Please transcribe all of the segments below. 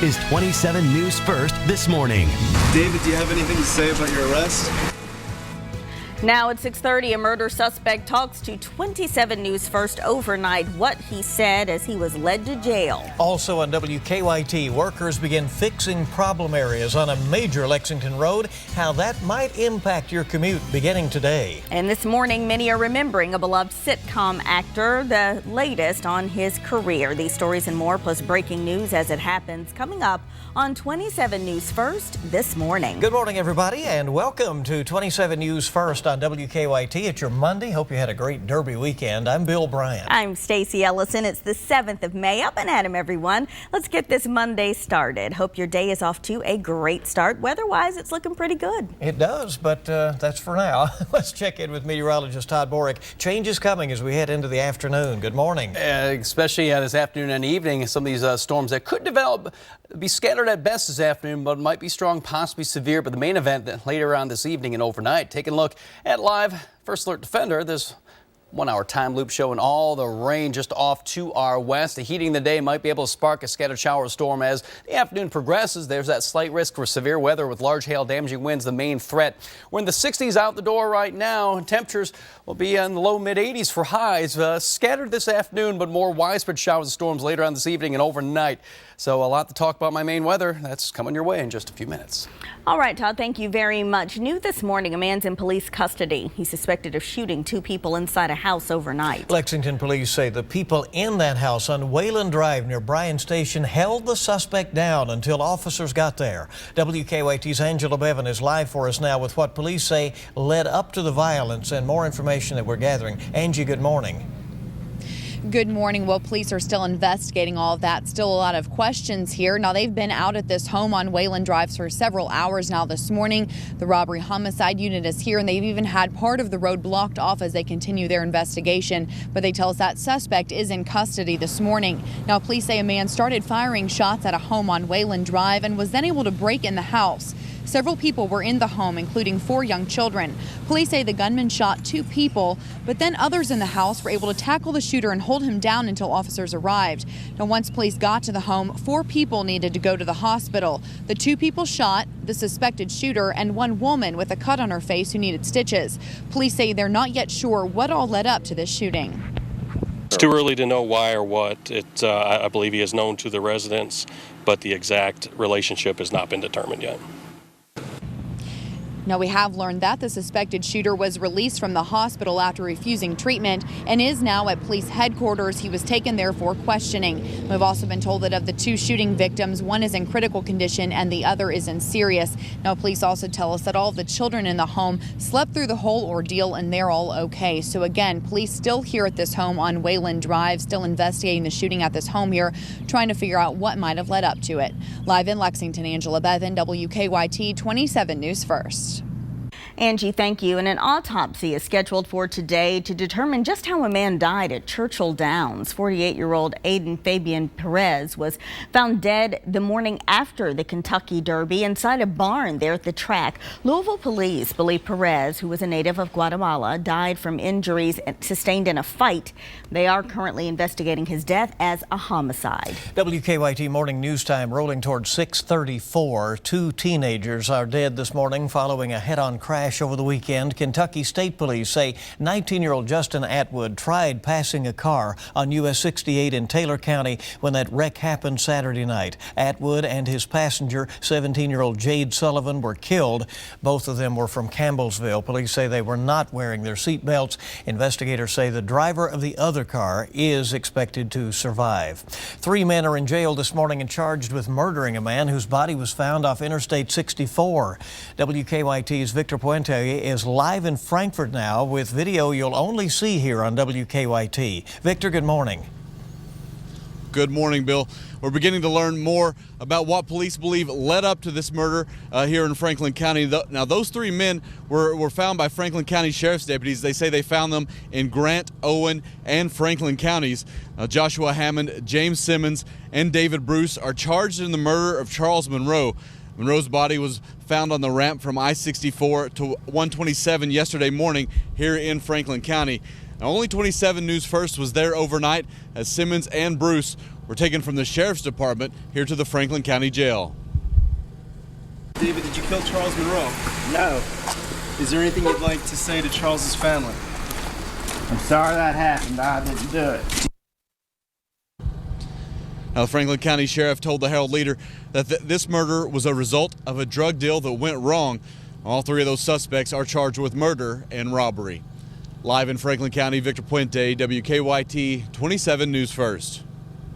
is 27 News First this morning. David, do you have anything to say about your arrest? Now at 6:30, a murder suspect talks to 27 News First overnight what he said as he was led to jail. Also on WKYT, workers begin fixing problem areas on a major Lexington road. How that might impact your commute beginning today. And this morning, many are remembering a beloved sitcom actor, the latest on his career. These stories and more, plus breaking news as it happens, coming up on 27 News First this morning. Good morning, everybody, and welcome to 27 News First on WKYT. It's your Monday. Hope you had a great Derby weekend. I'm Bill Bryant. I'm Stacy Ellison. It's the 7th of May. Up and at 'em, everyone. Let's get this Monday started. Hope your day is off to a great start. Weather-wise, it's looking pretty good. It does, but that's for now. Let's check in with meteorologist Todd Borick. Change is coming as we head into the afternoon. Good morning. Especially this afternoon and evening, some of these storms that could develop, be scattered at best this afternoon, but might be strong, possibly severe. But the main event later on this evening and overnight. Taking a look at live First Alert Defender. This 1-hour time loop showing all the rain just off to our west. The heating of the day might be able to spark a scattered shower storm as the afternoon progresses. There's that slight risk for severe weather with large hail, damaging winds, the main threat. We're in the 60s out the door right now. Temperatures will be in the low mid 80s for highs. Scattered this afternoon, but more widespread showers and storms later on this evening and overnight. So a lot to talk about my main weather. That's coming your way in just a few minutes. All right, Todd, thank you very much. New this morning, a man's in police custody. He's suspected of shooting 2 people inside a house overnight. Lexington police say the people in that house on Wayland Drive near Bryan Station held the suspect down until officers got there. WKYT's Angela Bevan is live for us now with what police say led up to the violence and more information that we're gathering. Angie, good morning. Good morning. Well, police are still investigating all of that. Still a lot of questions here. Now, they've been out at this home on Wayland Drive for several hours now this morning. The robbery homicide unit is here, and they've even had part of the road blocked off as they continue their investigation. But they tell us that suspect is in custody this morning. Now, police say a man started firing shots at a home on Wayland Drive and was then able to break in the house. Several people were in the home, including 4 young children. Police say the gunman shot 2 people, but then others in the house were able to tackle the shooter and hold him down until officers arrived. Now, once police got to the home, 4 people needed to go to the hospital. The 2 people shot, the suspected shooter, and 1 woman with a cut on her face who needed stitches. Police say they're not yet sure what all led up to this shooting. It's too early to know why or what. I believe he is known to the residents, but the exact relationship has not been determined yet. Now, we have learned that the suspected shooter was released from the hospital after refusing treatment and is now at police headquarters. He was taken there for questioning. We've also been told that of the 2 shooting victims, 1 is in critical condition and the other is in serious. Now, police also tell us that all of the children in the home slept through the whole ordeal and they're all okay. So again, police still here at this home on Wayland Drive, still investigating the shooting at this home here, trying to figure out what might have led up to it. Live in Lexington, Angela Bevan, WKYT 27 News First. Angie, thank you. And an autopsy is scheduled for today to determine just how a man died at Churchill Downs. 48-year-old Aiden Fabian Perez was found dead the morning after the Kentucky Derby inside a barn there at the track. Louisville police believe Perez, who was a native of Guatemala, died from injuries sustained in a fight. They are currently investigating his death as a homicide. WKYT morning news time rolling towards 6:34. 2 teenagers are dead this morning following a head-on crash over the weekend. Kentucky State Police say 19-year-old Justin Atwood tried passing a car on US 68 in Taylor County when that wreck happened Saturday night. Atwood and his passenger, 17-year-old Jade Sullivan, were killed. Both of them were from Campbellsville. Police say they were not wearing their seat belts. Investigators say the driver of the other car is expected to survive. 3 men are in jail this morning and charged with murdering a man whose body was found off Interstate 64. WKYT's Victor Puente is live in Frankfort now with video you'll only see here on WKYT. Victor, good morning. Good morning, Bill. We're beginning to learn more about what police believe led up to this murder here in Franklin County. Now, those 3 men were found by Franklin County Sheriff's deputies. They say they found them in Grant, Owen, and Franklin counties. Joshua Hammond, James Simmons, and David Bruce are charged in the murder of Charles Monroe. Monroe's body was found on the ramp from I-64 to 127 yesterday morning here in Franklin County. Now, only 27 News First was there overnight as Simmons and Bruce were taken from the Sheriff's Department here to the Franklin County Jail. David, did you kill Charles Monroe? No. Is there anything you'd like to say to Charles's family? I'm sorry that happened. I didn't do it. Now, the Franklin County Sheriff told the Herald Leader that this murder was a result of a drug deal that went wrong. All three of those suspects are charged with murder and robbery. Live in Franklin County, Victor Puente, WKYT 27 News First.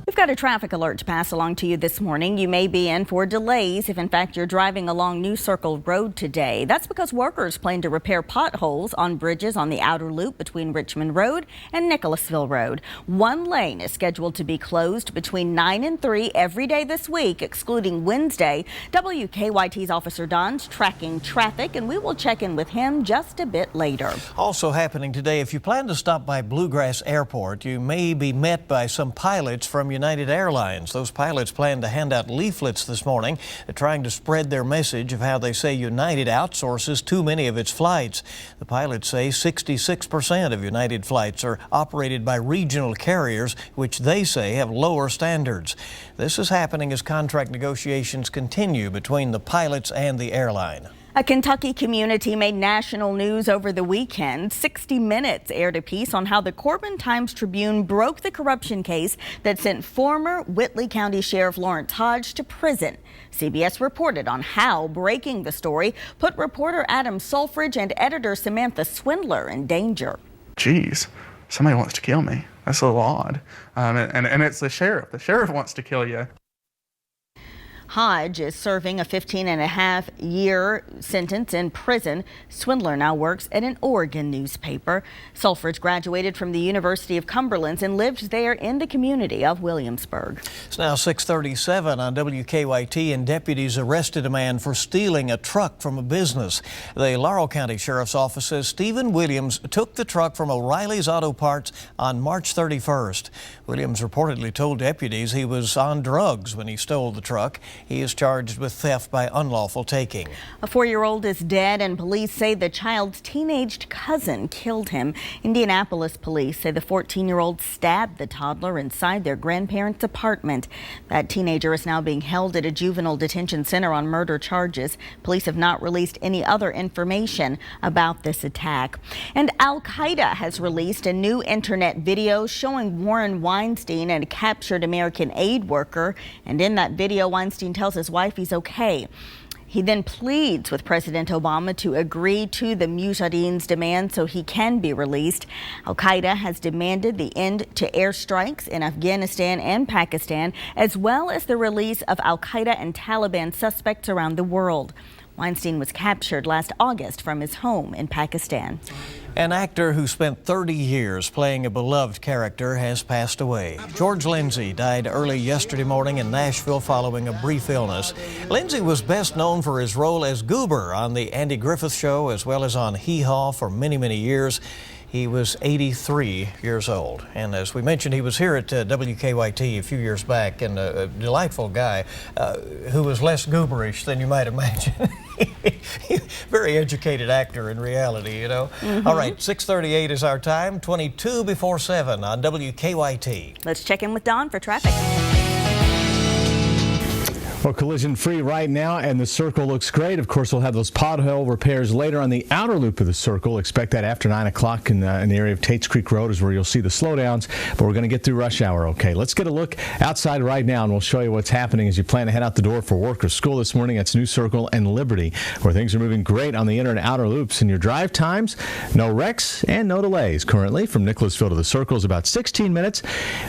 We've got a traffic alert to pass along to you this morning. You may be in for delays if, in fact, you're driving along New Circle Road today. That's because workers plan to repair potholes on bridges on the outer loop between Richmond Road and Nicholasville Road. One lane is scheduled to be closed between 9 and 3 every day this week, excluding Wednesday. WKYT's Officer Don's tracking traffic, and we will check in with him just a bit later. Also happening today, if you plan to stop by Bluegrass Airport, you may be met by some pilots from United Airlines. Those pilots plan to hand out leaflets this morning, trying to spread their message of how they say United outsources too many of its flights. The pilots say 66% of United flights are operated by regional carriers, which they say have lower standards. This is happening as contract negotiations continue between the pilots and the airline. A Kentucky community made national news over the weekend. 60 Minutes aired a piece on how the Corbin Times-Tribune broke the corruption case that sent former Whitley County Sheriff Lawrence Hodge to prison. CBS reported on how breaking the story put reporter Adam Sulfridge and editor Samantha Swindler in danger. Geez, somebody wants to kill me. That's a little odd. And it's the sheriff. The sheriff wants to kill you. Hodge is serving a 15-and-a-half-year sentence in prison. Swindler now works at an Oregon newspaper. Sulfridge graduated from the University of Cumberland and lived there in the community of Williamsburg. It's now 6:37 on WKYT, and deputies arrested a man for stealing a truck from a business. The Laurel County Sheriff's Office says Stephen Williams took the truck from O'Reilly's Auto Parts on March 31st. Williams reportedly told deputies he was on drugs when he stole the truck. He is charged with theft by unlawful taking. A 4-year-old is dead, and police say the child's teenage cousin killed him. Indianapolis police say the 14-year-old stabbed the toddler inside their grandparents' apartment. That teenager is now being held at a juvenile detention center on murder charges. Police have not released any other information about this attack. And Al-Qaeda has released a new internet video showing Warren Weinstein and a captured American aid worker. And in that video, Weinstein tells his wife he's okay. He then pleads with President Obama to agree to the Mujahideen's demand so he can be released. Al-Qaeda has demanded the end to airstrikes in Afghanistan and Pakistan, as well as the release of Al-Qaeda and Taliban suspects around the world. Weinstein was captured last August from his home in Pakistan. An actor who spent 30 years playing a beloved character has passed away. George Lindsay died early yesterday morning in Nashville following a brief illness. Lindsay was best known for his role as Goober on The Andy Griffith Show, as well as on Hee Haw for many, many years. He was 83 years old. And as we mentioned, he was here at WKYT a few years back, and a delightful guy who was less gooberish than you might imagine. Very educated actor in reality, you know. All right, 6:38 is our time, 22 before 7 on WKYT. Let's check in with Don for traffic. Well, collision free right now, and the circle looks great. Of course, we'll have those pothole repairs later on the outer loop of the circle. Expect that after 9 o'clock in the area of Tates Creek Road is where you'll see the slowdowns, but we're going to get through rush hour okay. Let's get a look outside right now, and we'll show you what's happening as you plan to head out the door for work or school this morning. That's New Circle and Liberty, where things are moving great on the inner and outer loops. And your drive times, no wrecks and no delays. Currently, from Nicholasville to the circle is about 16 minutes.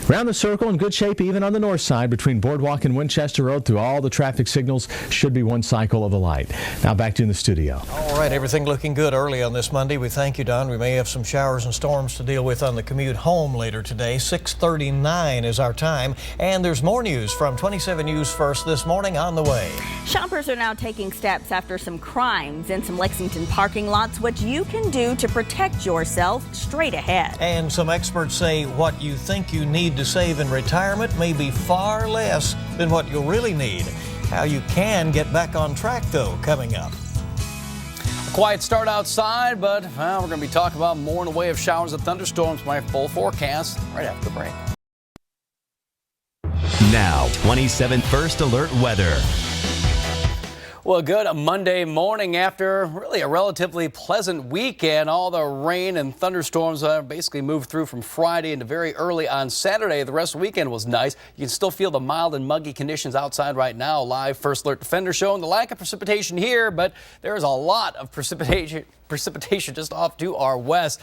Around the circle, in good shape even on the north side between Boardwalk and Winchester Road through all the traffic signals. Should be one cycle of a light. Now back to you in the studio. All right, everything looking good early on this Monday. We thank you, Don. We may have some showers and storms to deal with on the commute home later today. 6:39 is our time, and there's more news from 27 News First this morning on the way. Shoppers are now taking steps after some crimes in some Lexington parking lots. What you can do to protect yourself straight ahead. And some experts say what you think you need to save in retirement may be far less than what you'll really need. How you can get back on track, though, coming up. Quiet start outside, but we're going to be talking about more in the way of showers and thunderstorms. My full forecast right after the break. Now, 27 First Alert weather. Well, good Monday morning after really a relatively pleasant weekend. All the rain and thunderstorms basically moved through from Friday into very early on Saturday. The rest of the weekend was nice. You can still feel the mild and muggy conditions outside right now. Live First Alert Defender showing the lack of precipitation here, but there is a lot of precipitation just off to our west.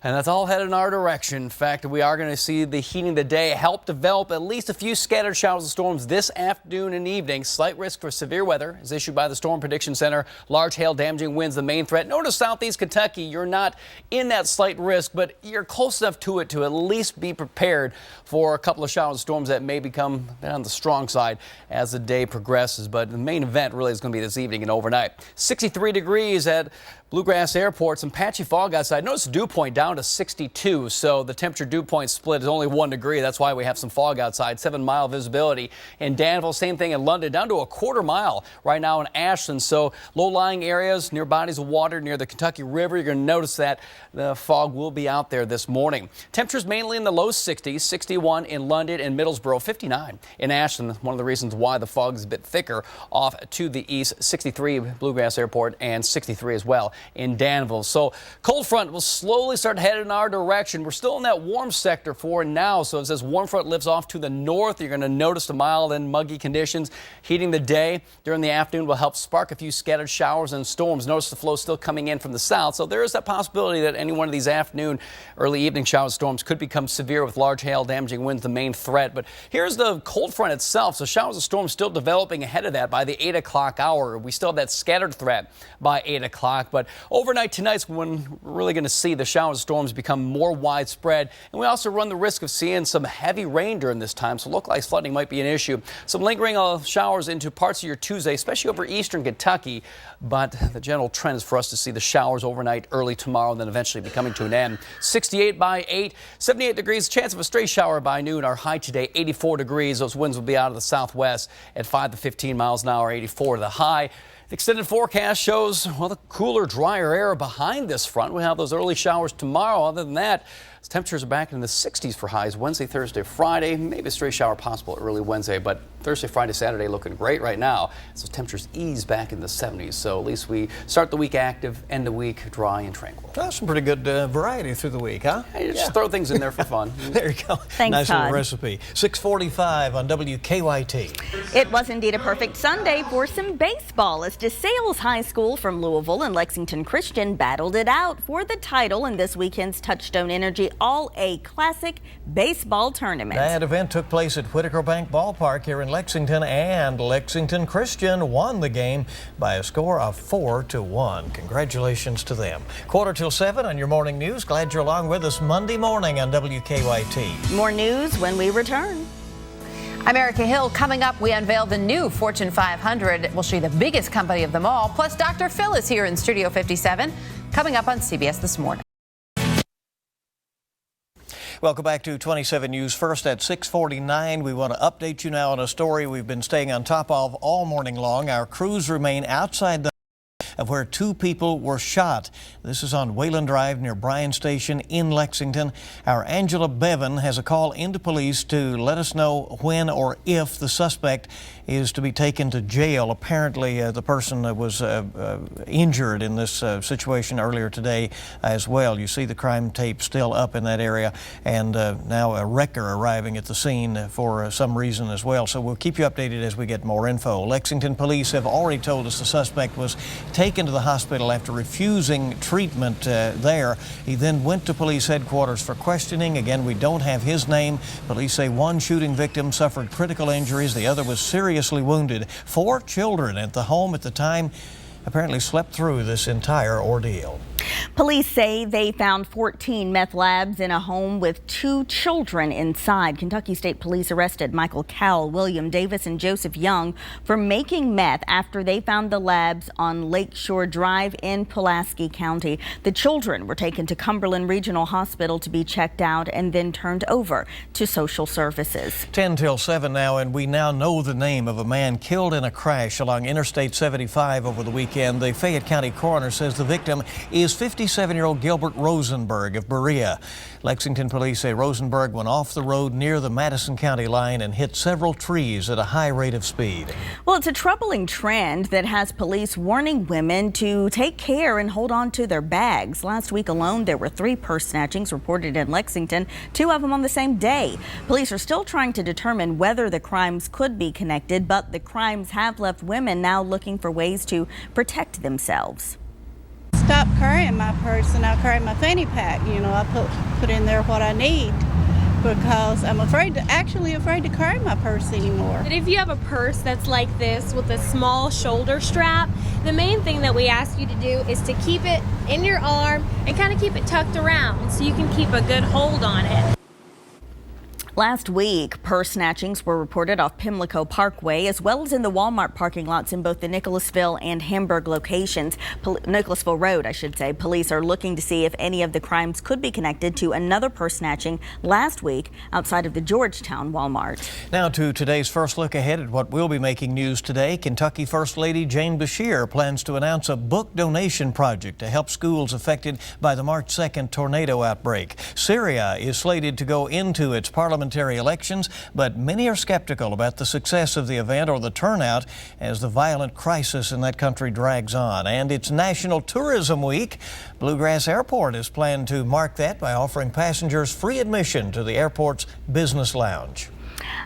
And that's all headed in our direction. In fact, we are going to see the heating of the day help develop at least a few scattered showers and storms this afternoon and evening. Slight risk for severe weather is issued by the Storm Prediction Center. Large hail, damaging winds, the main threat. Notice southeast Kentucky, you're not in that slight risk, but you're close enough to it to at least be prepared for a couple of showers and storms that may become on the strong side as the day progresses. But the main event really is going to be this evening and overnight. 63 degrees at Bluegrass Airport, some patchy fog outside. Notice the dew point down to 62, so the temperature dew point split is only 1 degree. That's why we have some fog outside. 7-mile visibility in Danville. Same thing in London, down to a quarter mile right now in Ashland. So low-lying areas near bodies of water near the Kentucky River. You're going to notice that the fog will be out there this morning. Temperatures mainly in the low 60s, 61 in London and Middlesboro, 59 in Ashland. One of the reasons why the fog is a bit thicker off to the east. 63 Bluegrass Airport and 63 as well in Danville. So cold front will slowly start heading in our direction. We're still in that warm sector for now. So as this warm front lifts off to the north, you're going to notice the mild and muggy conditions heating the day. During the afternoon will help spark a few scattered showers and storms. Notice the flow still coming in from the south. So there is that possibility that any one of these afternoon, early evening shower storms could become severe with large hail, damaging winds, the main threat. But here's the cold front itself. So showers and storms still developing ahead of that by the 8 o'clock hour. We still have that scattered threat by 8 o'clock. But overnight tonight's when we're really going to see the showers and storms become more widespread. And we also run the risk of seeing some heavy rain during this time. So localized flooding might be an issue. Some lingering showers into parts of your Tuesday, especially over eastern Kentucky. But the general trend is for us to see the showers overnight, early tomorrow, and then eventually be coming to an end. 68 by 8, 78 degrees, chance of a stray shower by noon. Our high today, 84 degrees. Those winds will be out of the southwest at 5 to 15 miles an hour, 84 to the high. The extended forecast shows, well, the cooler, drier air behind this front. We have those early showers tomorrow. Other than that, temperatures are back in the 60s for highs Wednesday, Thursday, Friday. Maybe a stray shower possible early Wednesday, but Thursday, Friday, Saturday looking great right now. So temperatures ease back in the 70s. So at least we start the week active, end the week dry and tranquil. That's some pretty good variety through the week, huh? Hey, just throw things in there for fun. There you go. Thanks, nice Todd. little recipe. 6:45 on WKYT. It was indeed a perfect Sunday for some baseball as DeSales High School from Louisville and Lexington Christian battled it out for the title in this weekend's Touchstone Energy All-A Classic Baseball Tournament. That event took place at Whitaker Bank Ballpark here in Lexington, and Lexington Christian won the game by a score of 4-1. Congratulations to them. 6:45 on your morning news. Glad you're along with us Monday morning on WKYT. More news when we return. I'm Erica Hill. Coming up, we unveil the new Fortune 500. We'll show you the biggest company of them all. Plus, Dr. Phil is here in Studio 57. Coming up on CBS This Morning. Welcome back to 27 News. First at 6:49, we want to update you now on a story we've been staying on top of all morning long. Our crews remain outside the of where 2 people were shot. This is on Wayland Drive near Bryan Station in Lexington. Our Angela Bevan has a call into police to let us know when or if the suspect is to be taken to jail. Apparently, the person was injured in this situation earlier today as well. You see the crime tape still up in that area, and now a wrecker arriving at the scene for some reason as well. So we'll keep you updated as we get more info. Lexington police have already told us the suspect was taken to the hospital after refusing treatment there. He then went to police headquarters for questioning. Again, we don't have his name. Police say one shooting victim suffered critical injuries. The other was seriously wounded. 4 children at the home at the time apparently slept through this entire ordeal. Police say they found 14 meth labs in a home with 2 children inside. Kentucky State Police arrested Michael Cowell, William Davis, and Joseph Young for making meth after they found the labs on Lakeshore Drive in Pulaski County. The children were taken to Cumberland Regional Hospital to be checked out and then turned over to social services. 10 till 7 now, and we now know the name of a man killed in a crash along Interstate 75 over the weekend. The Fayette County coroner says the victim is 57-year-old Gilbert Rosenberg of Berea. Lexington police say Rosenberg went off the road near the Madison County line and hit several trees at a high rate of speed. Well, it's a troubling trend that has police warning women to take care and hold on to their bags. Last week alone, there were 3 purse snatchings reported in Lexington, 2 of them on the same day. Police are still trying to determine whether the crimes could be connected, but the crimes have left women now looking for ways to protect themselves. Stop carrying my purse and I carry my fanny pack. You know, I put in there what I need because I'm actually afraid to carry my purse anymore. But if you have a purse that's like this with a small shoulder strap, the main thing that we ask you to do is to keep it in your arm and kind of keep it tucked around so you can keep a good hold on it. Last week, purse snatchings were reported off Pimlico Parkway as well as in the Walmart parking lots in both the Nicholasville and Hamburg locations. Nicholasville Road, I should say. Police are looking to see if any of the crimes could be connected to another purse snatching last week outside of the Georgetown Walmart. Now to today's first look ahead at what will be making news today. Kentucky First Lady Jane Beshear plans to announce a book donation project to help schools affected by the March 2nd tornado outbreak. Syria is slated to go into its parliamentary elections, but many are skeptical about the success of the event or the turnout as the violent crisis in that country drags on. And it's National Tourism Week. Bluegrass Airport is planned to mark that by offering passengers free admission to the airport's business lounge.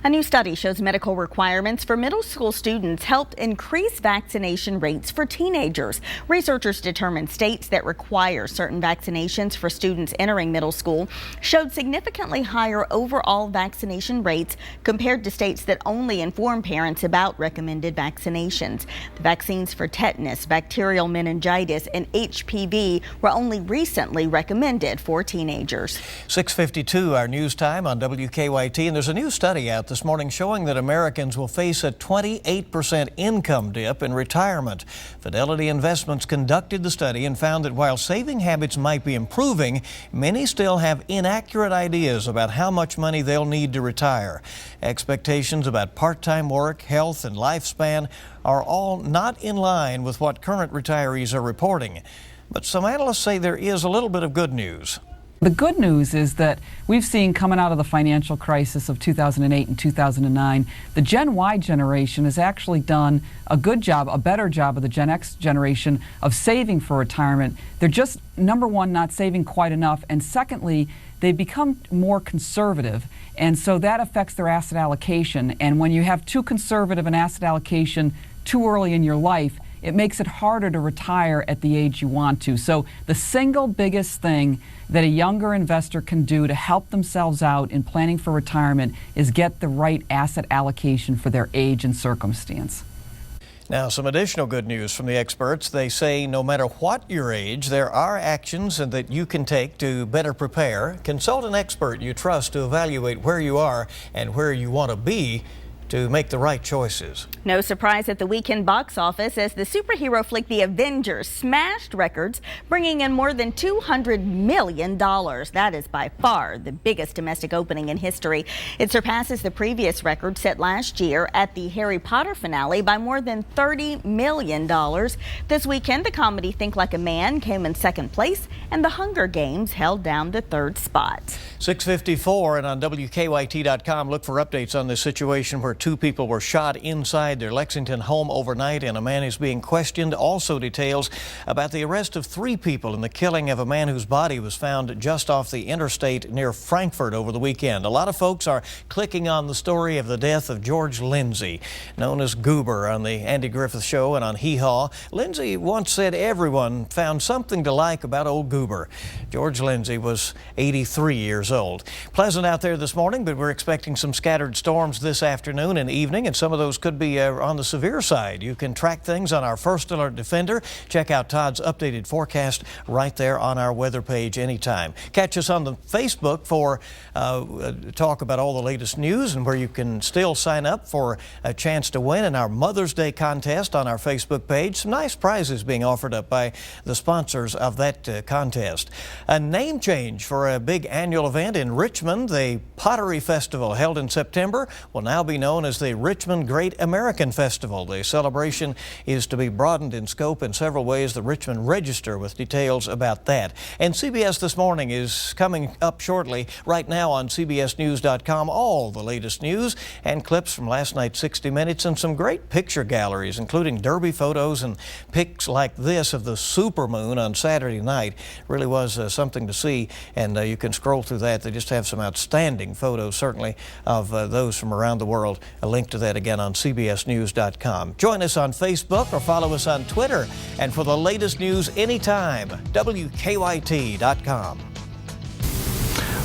A new study shows medical requirements for middle school students helped increase vaccination rates for teenagers. Researchers determined states that require certain vaccinations for students entering middle school showed significantly higher overall vaccination rates compared to states that only inform parents about recommended vaccinations. The vaccines for tetanus, bacterial meningitis, and HPV were only recently recommended for teenagers. 6:52, our news time on WKYT, and there's a new study out this morning showing that Americans will face a 28% income dip in retirement. Fidelity Investments conducted the study and found that while saving habits might be improving, many still have inaccurate ideas about how much money they'll need to retire. Expectations about part-time work, health, and lifespan are all not in line with what current retirees are reporting. But some analysts say there is a little bit of good news. The good news is that we've seen coming out of the financial crisis of 2008 and 2009, the Gen Y generation has actually done a good job, a better job of the Gen X generation of saving for retirement. They're just, number one, not saving quite enough, and secondly, they've become more conservative, and so that affects their asset allocation. And when you have too conservative an asset allocation too early in your life, it makes it harder to retire at the age you want to. So the single biggest thing that a younger investor can do to help themselves out in planning for retirement is get the right asset allocation for their age and circumstance. Now, some additional good news from the experts. They say no matter what your age, there are actions that you can take to better prepare. Consult an expert you trust to evaluate where you are and where you want to be to make the right choices. No surprise at the weekend box office as the superhero flick The Avengers smashed records, bringing in more than $200 million. That is by far the biggest domestic opening in history. It surpasses the previous record set last year at the Harry Potter finale by more than $30 million. This weekend, the comedy Think Like a Man came in second place, and The Hunger Games held down the third spot. 6:54, and on WKYT.com, look for updates on this situation where 2 people were shot inside their Lexington home overnight and a man is being questioned. Also details about the arrest of 3 people in the killing of a man whose body was found just off the interstate near Frankfort over the weekend. A lot of folks are clicking on the story of the death of George Lindsay, known as Goober on the Andy Griffith Show and on Hee Haw. Lindsay once said everyone found something to like about old Goober. George Lindsay was 83 years old. Pleasant out there this morning, but we're expecting some scattered storms this afternoon. afternoon and evening, and some of those could be on the severe side. You can track things on our First Alert Defender. Check out Todd's updated forecast right there on our weather page anytime. Catch us on the Facebook for talk about all the latest news, and where you can still sign up for a chance to win in our Mother's Day contest on our Facebook page. Some nice prizes being offered up by the sponsors of that contest. A name change for a big annual event in Richmond. The Pottery Festival, held in September, will now be known as the Richmond Great American Festival. The celebration is to be broadened in scope in several ways. The Richmond Register with details about that. And CBS This Morning is coming up shortly. Right now on CBSNews.com, all the latest news and clips from last night's 60 Minutes and some great picture galleries, including derby photos and pics like this of the supermoon on Saturday night. Really was something to see, and you can scroll through that. They just have some outstanding photos, certainly, of those from around the world. A link to that again on CBSNews.com. Join us on Facebook or follow us on Twitter. And for the latest news anytime, WKYT.com.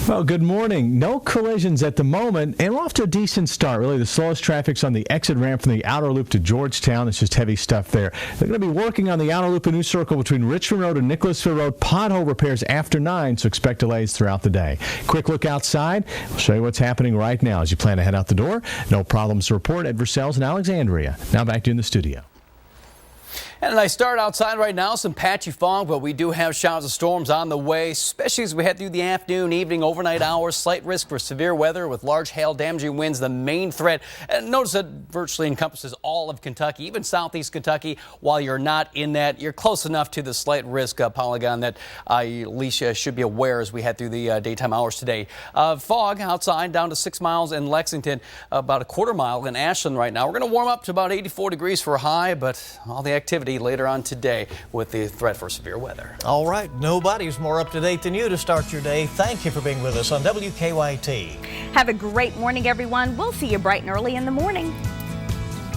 Well, good morning. No collisions at the moment, and we're off to a decent start. Really, the slowest traffic's on the exit ramp from the outer loop to Georgetown. It's just heavy stuff there. They're going to be working on the outer loop and New Circle between Richmond Road and Nicholasville Road. Pothole repairs after 9, so expect delays throughout the day. Quick look outside. We'll show you what's happening right now as you plan to head out the door. No problems to report. Ed Versells in Alexandria. Now back to you in the studio. And a nice start outside right now. Some patchy fog, but we do have showers of storms on the way, especially as we head through the afternoon, evening, overnight hours. Slight risk for severe weather with large hail, damaging winds, the main threat. And notice that virtually encompasses all of Kentucky, even southeast Kentucky. While you're not in that, you're close enough to the slight risk polygon that Alicia should be aware as we head through the daytime hours today. Fog outside down to 6 miles in Lexington, about a quarter mile in Ashland right now. We're going to warm up to about 84 degrees for a high, but all the activity later on today with the threat for severe weather. All right, nobody's more up to date than you to start your day. Thank you for being with us on WKYT. Have a great morning, everyone. We'll see you bright and early in the morning.